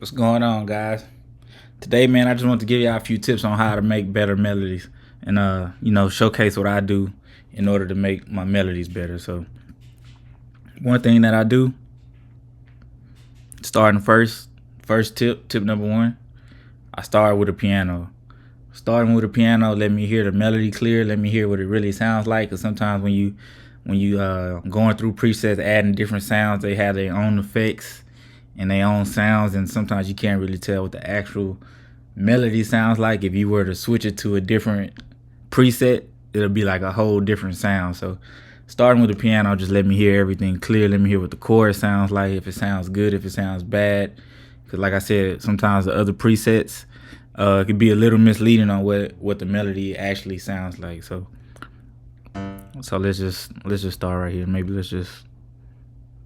What's going on, guys? Today, man, I just want to give y'all a few tips on how to make better melodies and showcase what I do in order to make my melodies better. So, one thing that I do, starting first tip number one, I start with a piano. Starting with a piano, let me hear the melody clear. Let me hear what it really sounds like. Because sometimes when you going through presets, adding different sounds, they have their own effects and their own sounds, and sometimes you can't really tell what the actual melody sounds like. If you were to switch it to a different preset, it'll be like a whole different sound. So starting with the piano, just let me hear everything clear. Let me hear what the chord sounds like, if it sounds good, if it sounds bad. Because like I said, sometimes the other presets could be a little misleading on what the melody actually sounds like. So let's just start right here. Maybe let's just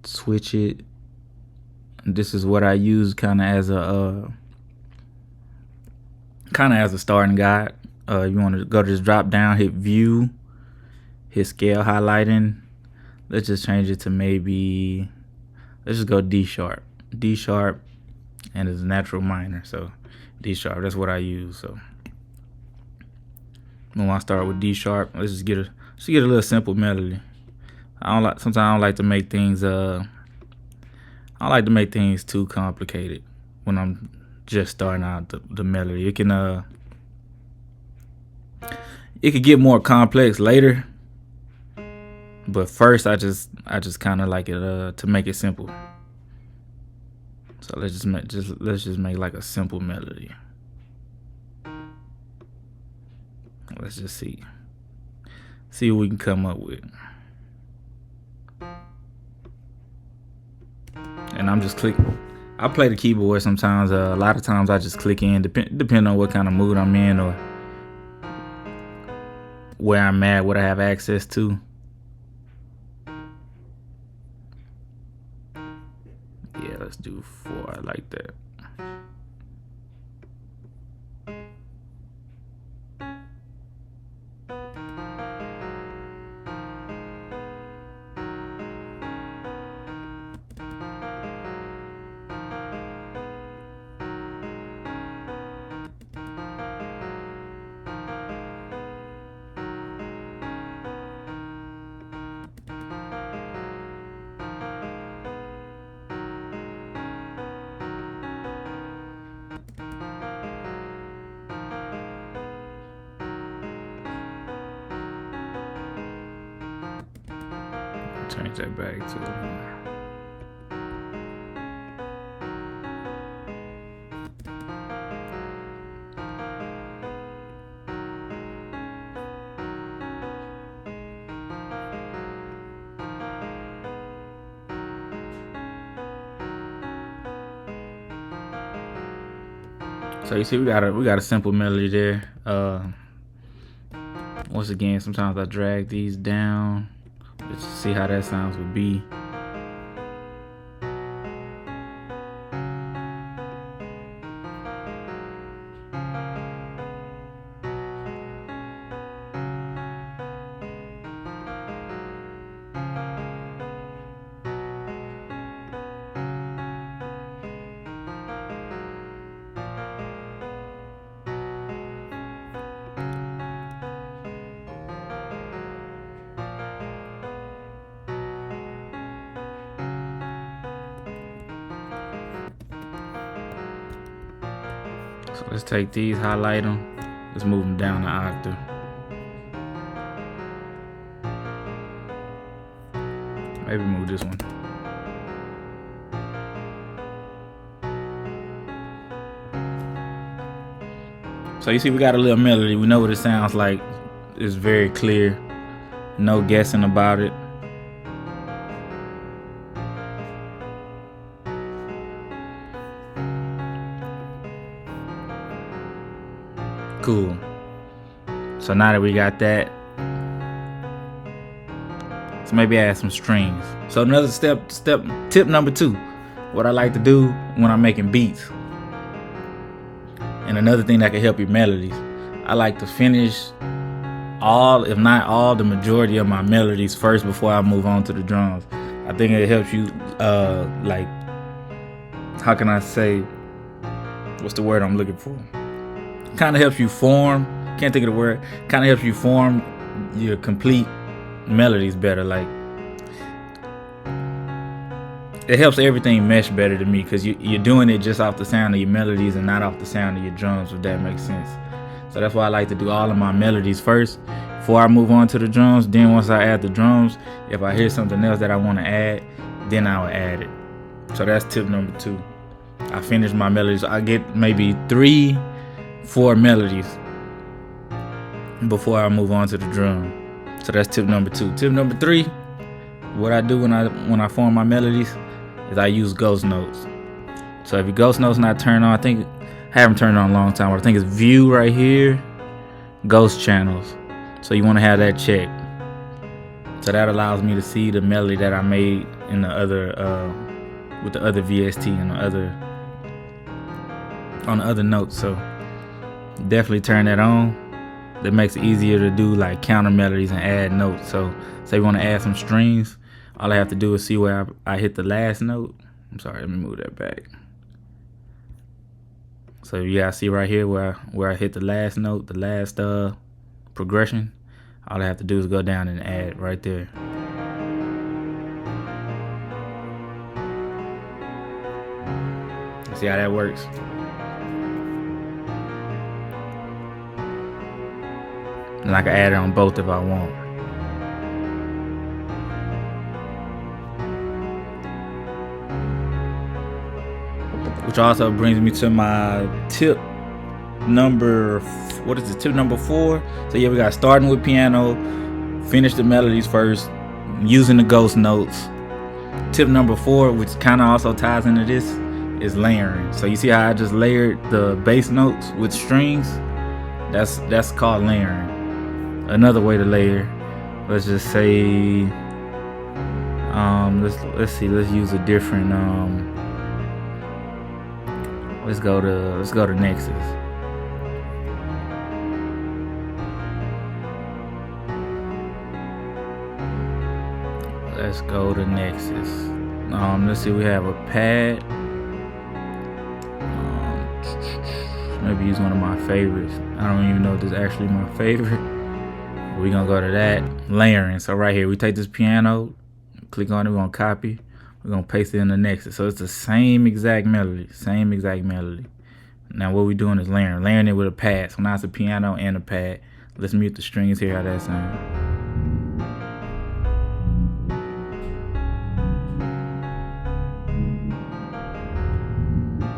switch it. This is what I use kind of as a starting guide. You want to go to this drop down, hit view, hit scale highlighting. Let's just change it to maybe, let's just go D sharp, and it's natural minor. So D sharp, that's what I use. So when I start with D sharp, let's just get a little simple melody. Sometimes I don't like to make things I like to make things too complicated when I'm just starting out the melody. It could get more complex later, but first I just kind of like it to make it simple. So let's just make like a simple melody. Let's just see what we can come up with. And I'm just clicking. I play the keyboard sometimes. A lot of times I just click in, depending on what kind of mood I'm in or where I'm at, what I have access to. Yeah, let's do 4. I like that. Change that back to So you see, we got a simple melody there. Once again, sometimes I drag these down. Let's see how that sounds with B. So let's take these, highlight them. Let's move them down an octave. Maybe move this one. So you see, we got a little melody. We know what it sounds like. It's very clear. No guessing about it. Cool. So now that we got that, so maybe add some strings. So another tip number 2, what I like to do when I'm making beats, and another thing that can help your melodies, I like to finish all, if not all, the majority of my melodies first before I move on to the drums. I think it helps you, like, how can I say, what's the word I'm looking for? Kind of helps you form. Can't think of the word. Kind of helps you form your complete melodies better. Like, it helps everything mesh better to me because you're doing it just off the sound of your melodies and not off the sound of your drums, if that makes sense. So that's why I like to do all of my melodies first before I move on to the drums. Then once I add the drums, if I hear something else that I want to add, then I'll add it. So that's tip number 2. I finish my melodies. I get maybe 3-4 melodies before I move on to the drum. So that's tip number 2. Tip number 3, what I do when I form my melodies is I use ghost notes. So if your ghost notes not turned on, I haven't turned on a long time, but I think it's view right here, ghost channels. So you want to have that checked. So that allows me to see the melody that I made in the other with the other VST and on the other notes. So definitely turn that on. That makes it easier to do like counter melodies and add notes. So say you want to add some strings, all I have to do is see where I hit the last note. I'm sorry, let me move that back. So yeah, I see right here where I hit the last note, the last progression. All I have to do is go down and add right there. See how that works? And I can add it on both if I want. Which also brings me to my tip number, tip number 4. So yeah, we got starting with piano, finish the melodies first, using the ghost notes. Tip number 4, which kind of also ties into this, is layering. So you see how I just layered the bass notes with strings? That's called layering. Another way to layer, let's just say, let's use a different, let's go to Nexus. Let's go to Nexus. Let's see, we have a pad. Maybe use one of my favorites. I don't even know if this is actually my favorite. We're gonna go to that. Layering. So right here, we take this piano, click on it, we're gonna copy. We're gonna paste it in the Nexus. So it's the same exact melody. Now what we're doing is layering it with a pad. So now it's a piano and a pad. Let's mute the strings, hear how that sounds.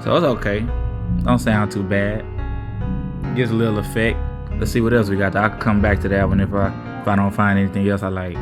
So it's okay. Don't sound too bad. Gives a little effect. Let's see what else we got. I can come back to that one if I don't find anything else I like.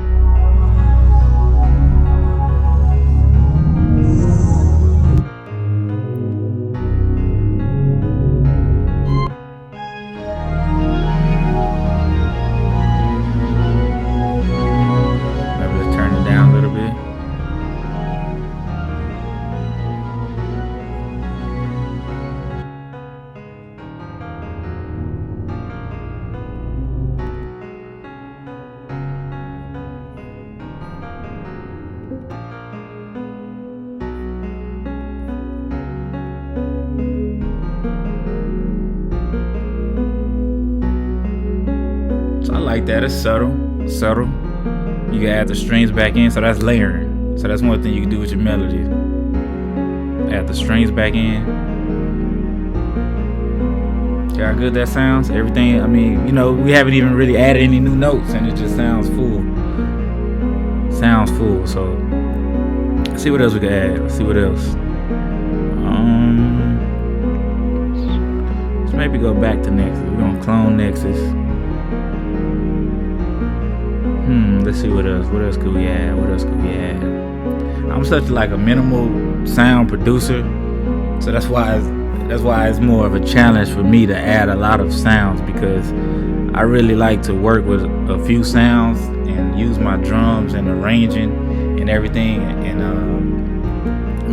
Like that, it's subtle. You can add the strings back in, so that's layering. So that's one thing you can do with your melodies. Add the strings back in. See how good that sounds? Everything, I mean, we haven't even really added any new notes and it just sounds full. So let's see what else we can add. Let's see what else. Let's maybe go back to Nexus. We're gonna clone Nexus. Let's see what else. What else could we add? I'm such like a minimal sound producer, so that's why it's more of a challenge for me to add a lot of sounds, because I really like to work with a few sounds and use my drums and arranging and everything and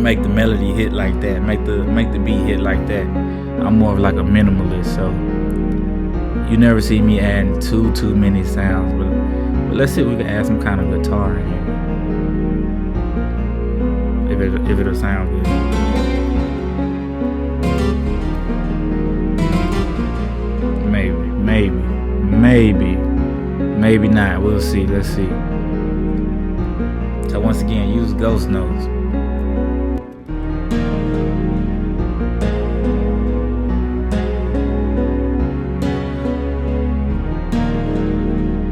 make the melody hit like that, make the beat hit like that. I'm more of like a minimalist, so you never see me adding too many sounds, but let's see if we can add some kind of guitar in here. If it'll sound good. maybe not. We'll see. Let's see. So once again, use ghost notes.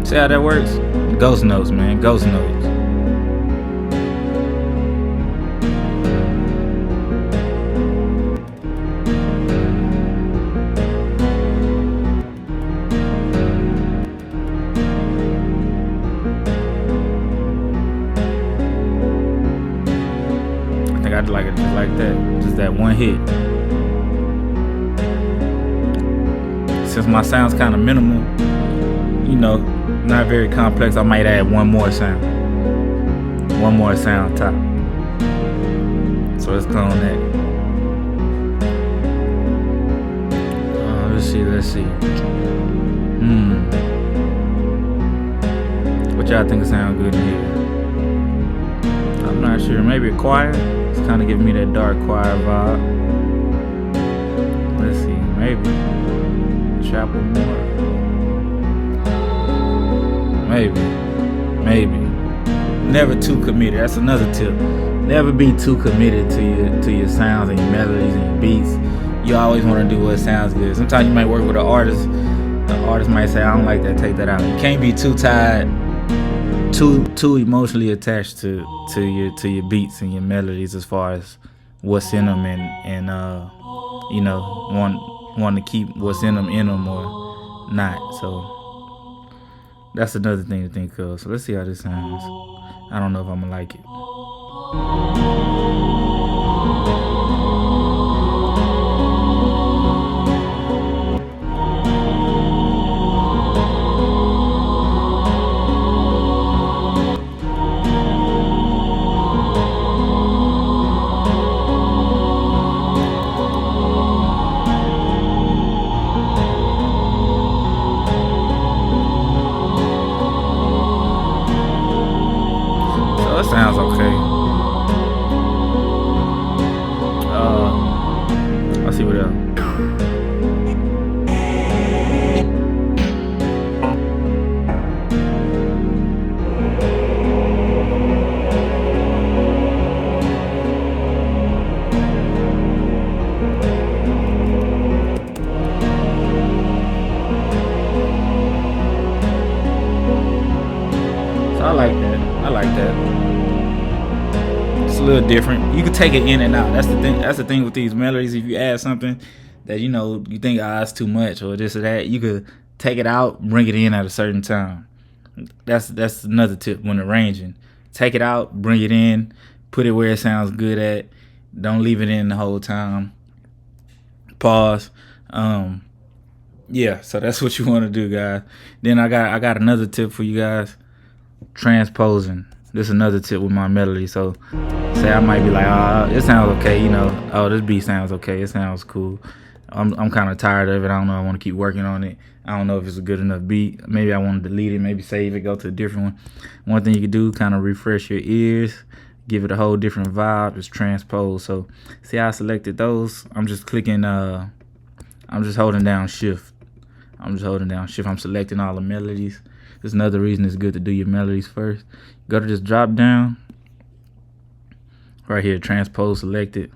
See how that works? Ghost notes, man. Ghost notes. I like it just like that, just that one hit. Since my sound's kind of minimal, you know, not very complex, I might add one more sound top. So let's clone that. Let's see. What y'all think sound good in here? I'm not sure. Maybe a choir. It's kind of giving me that dark choir vibe. Let's see, maybe chapel more. Maybe. Never too committed. That's another tip. Never be too committed to your sounds and your melodies and your beats. You always want to do what sounds good. Sometimes you might work with an artist. The artist might say, "I don't like that. Take that out." You can't be too tired, too emotionally attached to your beats and your melodies as far as what's in them and you know, want to keep what's in them or not. So that's another thing to think of. So let's see how this sounds. I don't know if I'm gonna like it. That sounds okay. I'll see what else. So I like that. It's a little different. You can take it in and out. That's the thing with these melodies. If you add something that you think it's too much or this or that, you could take it out, bring it in at a certain time. That's another tip when arranging. Take it out, bring it in, put it where it sounds good at. Don't leave it in the whole time. Pause. Yeah, so that's what you want to do, guys. Then I got another tip for you guys. Transposing. This is another tip with my melody. So say I might be like, it sounds okay, this beat sounds okay, it sounds cool. I'm kind of tired of it. I don't know, I want to keep working on it. I don't know if it's a good enough beat. Maybe I want to delete it, maybe save it, go to a different one. One thing you can do, kind of refresh your ears, give it a whole different vibe, is transpose. So see how I selected those? I'm just clicking, I'm just holding down shift. I'm selecting all the melodies. There's another reason it's good to do your melodies first. Go to this drop down right here, transpose selected.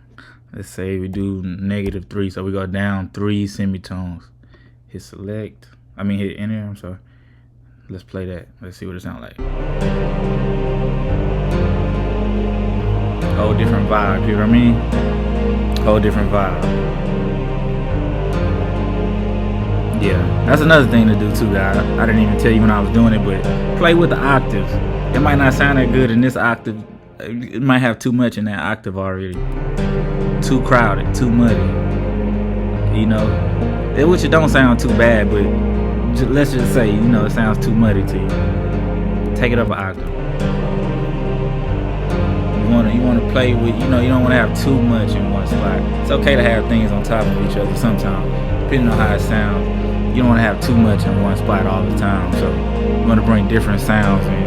Let's say we do -3, so we go down 3 semitones. Hit select. Hit enter. I'm sorry. Let's play that. Let's see what it sounds like. Whole different vibe. You know what I mean? Whole different vibe. Yeah, that's another thing to do too, guys. I didn't even tell you when I was doing it, but play with the octaves. It might not sound that good in this octave. It might have too much in that octave already. Too crowded, too muddy. Which it don't sound too bad, but let's just say, it sounds too muddy to you. Take it up an octave. You want to play with, you don't want to have too much in one spot. It's okay to have things on top of each other sometimes, depending on how it sounds. You don't want to have too much in one spot all the time. So you want to bring different sounds in,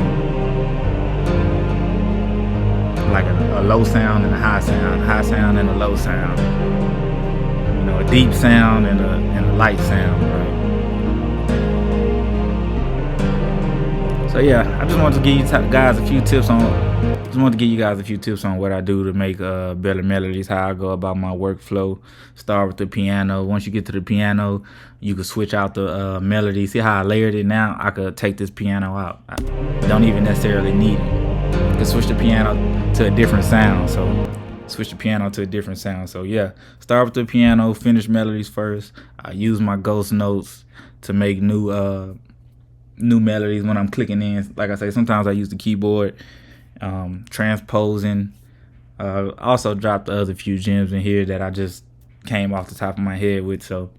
like a low sound and a high sound and a low sound. A deep sound and a light sound, right? So yeah, I just wanted to give you guys a few tips on. Just wanted to give you guys a few tips on what I do to make better melodies. How I go about my workflow. Start with the piano. Once you get to the piano, you can switch out the melody. See how I layered it now? I could take this piano out. I don't even necessarily need it. I can switch the piano to a different sound. So yeah, start with the piano. Finish melodies first. I use my ghost notes to make new melodies when I'm clicking in. Like I say, sometimes I use the keyboard, transposing. Also dropped the other few gems in here that I just came off the top of my head with. So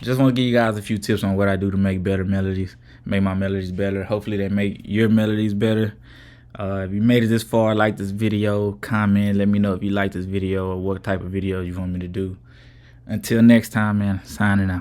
just want to give you guys a few tips on what I do to make better melodies, make my melodies better. Hopefully they make your melodies better. If you made it this far, like this video, comment, let me know if you like this video or what type of video you want me to do. Until next time, man, signing out.